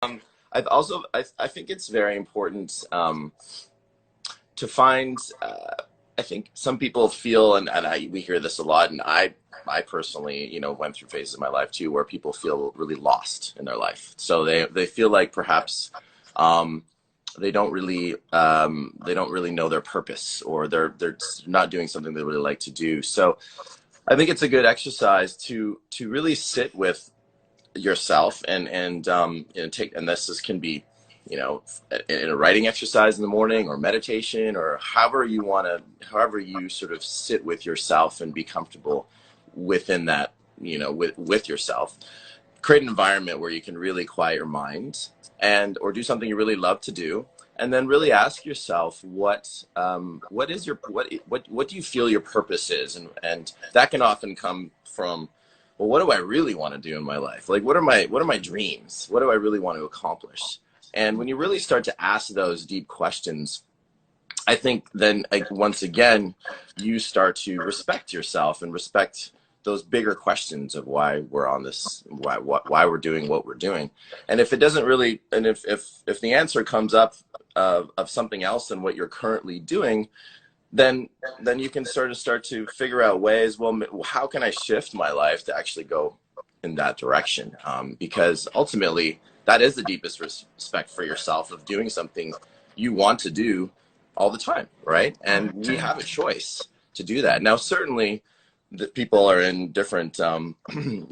I think it's very important to find. I think some people feel, we hear this a lot, and I personally, went through phases of my life too, where people feel really lost in their life. So they feel like perhaps um, they don't really know their purpose, or they're not doing something they really like to do. So I think it's a good exercise to really sit with yourself and take, and can be, in a writing exercise in the morning, or meditation, or however you sort of sit with yourself and be comfortable within that, with yourself. Create an environment where you can really quiet your mind, or do something you really love to do, and then really ask yourself what is your what do you feel your purpose is, and that can often come from, well, what do I really want to do in my life? Like, what are my dreams? What do I really want to accomplish? And when you really start to ask those deep questions, I think then, like, once again, you start to respect yourself and respect those bigger questions of why we're on this, why we're doing what we're doing. And if it doesn't really, and if the answer comes up of something else than what you're currently doing, then you can start to figure out ways. Well, how can I shift my life to actually go in that direction? Because ultimately, that is the deepest respect for yourself, of doing something you want to do all the time, right? And we have a choice to do that. Now, certainly, the people are in different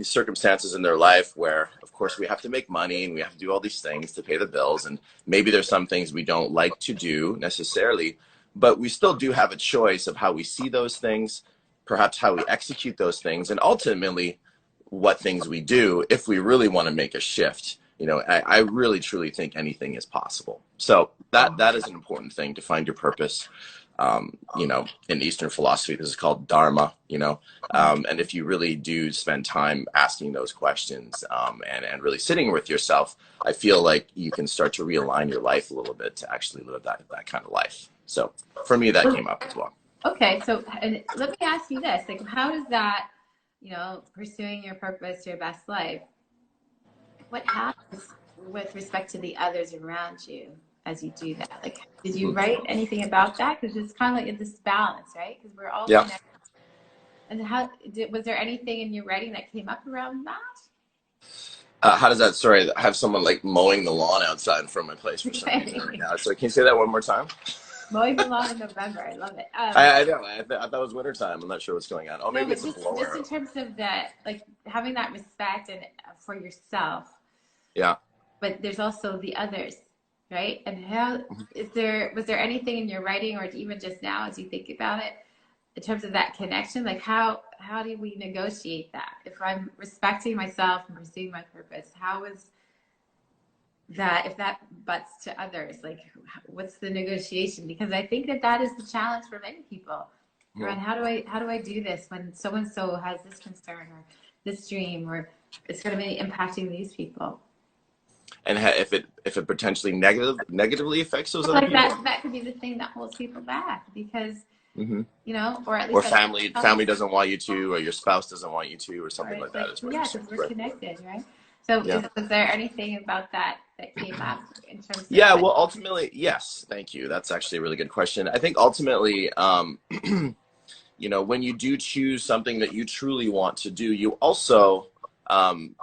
circumstances in their life where, of course, we have to make money and we have to do all these things to pay the bills. And maybe there's some things we don't like to do necessarily, but we still do have a choice of how we see those things, perhaps how we execute those things, and ultimately what things we do if we really want to make a shift. I really truly think anything is possible. So that is an important thing, to find your purpose. In Eastern philosophy, this is called Dharma, and if you really do spend time asking those questions, and really sitting with yourself, I feel like you can start to realign your life a little bit to actually live that kind of life. So for me, that came up as well. Okay, so and let me ask you this: like, how does that, pursuing your purpose, your best life, what happens with respect to the others around you as you do that? Like, did you write anything about that? Because it's kind of like this balance, right? Because we're all connected. And was there anything in your writing that came up around that? How does that, sorry, I have someone like mowing the lawn outside in front of my place for some reason right now. So can you say that one more time? Mowing the lawn in November. I love it. I know. I thought it was winter time. I'm not sure what's going on. Oh, maybe it's a blower. Just in terms of that, like having that respect and for yourself. Yeah. But there's also the others, right? And was there anything in your writing, or even just now as you think about it, in terms of that connection? Like, how do we negotiate that? If I'm respecting myself and pursuing my purpose, how is that, if that butts to others, like, what's the negotiation? Because I think that is the challenge for many people. Around how do I do this when so and so has this concern or this dream, or it's going to be impacting these people? And if it potentially negatively affects those other people, that could be the thing that holds people back, because or at least, or family doesn't want you to, or your spouse doesn't want you to, or something like that. Yeah, because we're connected, right? So was there anything about that came up in terms of well, ultimately, yes. Thank you. That's actually a really good question. I think ultimately, when you do choose something that you truly want to do, you also,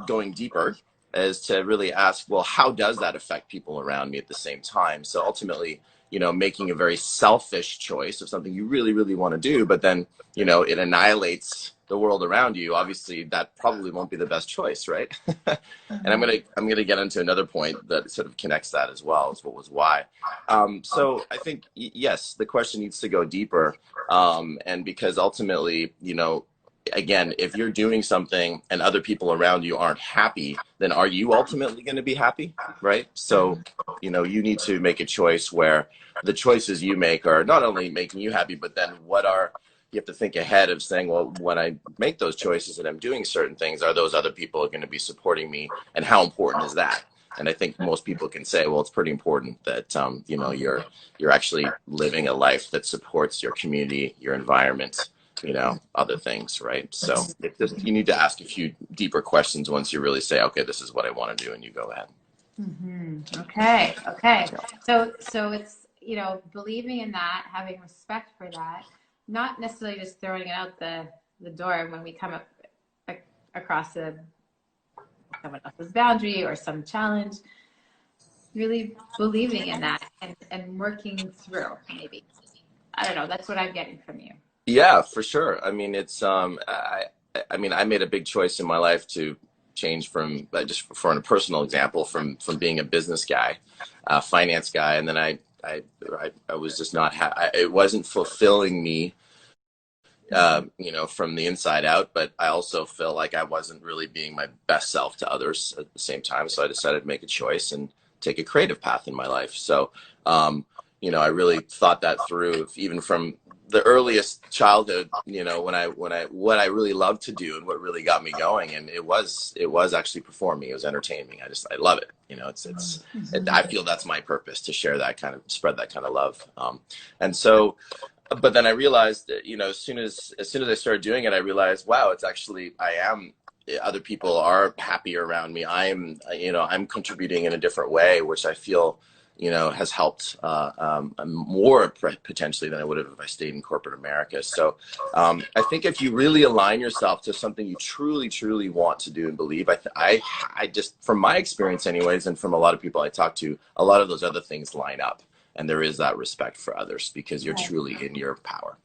going deeper, is to really ask, well, how does that affect people around me at the same time? So ultimately, making a very selfish choice of something you really, really want to do, but then, it annihilates the world around you. Obviously, that probably won't be the best choice, right? And I'm gonna get into another point that sort of connects that as well, as what was why. So I think, yes, the question needs to go deeper, and because ultimately, again, if you're doing something and other people around you aren't happy, then are you ultimately going to be happy, right? So, you need to make a choice where the choices you make are not only making you happy, but then you have to think ahead of saying, well, when I make those choices and I'm doing certain things, are those other people going to be supporting me? And how important is that? And I think most people can say, well, it's pretty important that, you're actually living a life that supports your community, your environment, other things, right? So you need to ask a few deeper questions once you really say, okay, this is what I want to do, and you go ahead. Okay. Okay. Yeah. So it's, believing in that, having respect for that, not necessarily just throwing it out the door when we come up across someone else's boundary or some challenge, really believing in that and working through maybe. I don't know. That's what I'm getting from you. Yeah, for sure. I mean, I mean, I made a big choice in my life to change from just for a personal example from being a business guy, finance guy, and then I was just not it wasn't fulfilling me, from the inside out. But I also felt like I wasn't really being my best self to others at the same time. So I decided to make a choice and take a creative path in my life. So, I really thought that through, even from the earliest childhood. What I really loved to do and what really got me going, and it was actually performing. It was entertaining. I love it. I feel that's my purpose, to share that kind of, spread that kind of love. And so, but then I realized that, as soon as I started doing it, I realized, wow, it's actually, other people are happier around me. I'm contributing in a different way, which I feel, has helped more potentially than I would have if I stayed in corporate America. So I think if you really align yourself to something you truly, truly want to do and believe, I just, from my experience anyways, and from a lot of people I talk to, a lot of those other things line up. And there is that respect for others because you're truly in your power.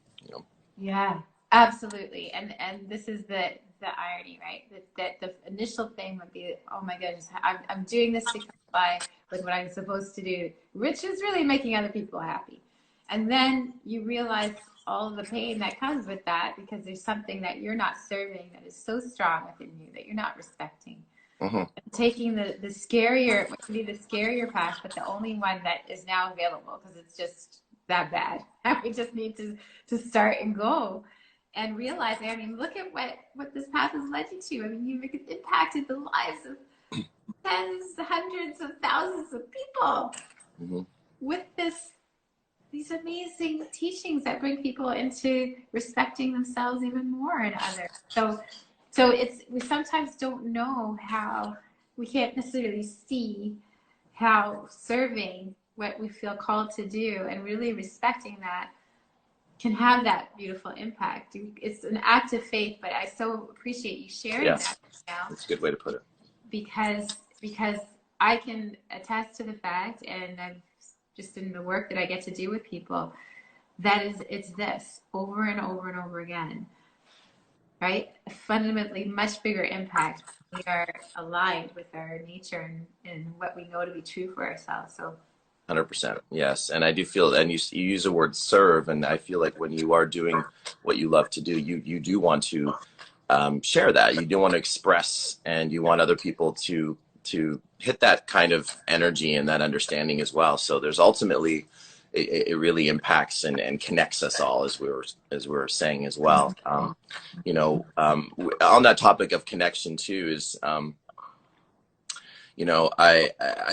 Yeah, absolutely. And this is the irony, right? That the initial thing would be, oh my goodness, I'm doing this to comply with what I'm supposed to do, which is really making other people happy. And then you realize all of the pain that comes with that because there's something that you're not serving that is so strong within you that you're not respecting. Mm-hmm. Taking the scarier, what could be the scarier path, but the only one that is now available because it's just that bad. We just need to start and go and realizing, I mean, look at what this path has led you to. I mean, you've impacted the lives of tens, hundreds of thousands of people Mm-hmm. with these amazing teachings that bring people into respecting themselves even more and others. So we sometimes don't know how, we can't necessarily see how serving what we feel called to do and really respecting that can have that beautiful impact. It's an act of faith, but I so appreciate you sharing that now. That's a good way to put it. Because I can attest to the fact, and I've just in the work that I get to do with people, it's this over and over and over again. Right? Fundamentally much bigger impact. We are aligned with our nature and what we know to be true for ourselves. So 100%. Yes. And I do feel, and you use the word serve, and I feel like when you are doing what you love to do, you do want to share that. You do want to express, and you want other people to hit that kind of energy and that understanding as well. So there's ultimately, it really impacts and connects us all, as we were saying as well. On that topic of connection too is, I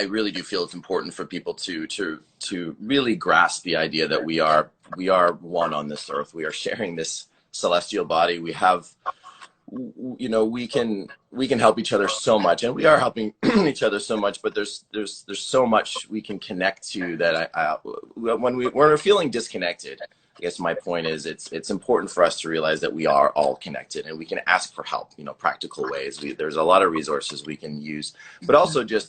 really do feel it's important for people to really grasp the idea that we are one on this earth. We are sharing this celestial body. We have, we can help each other so much, and we are helping each other so much, but there's so much we can connect to that when we're feeling disconnected, I guess my point is it's important for us to realize that we are all connected, and we can ask for help, practical ways. There's a lot of resources we can use, but also just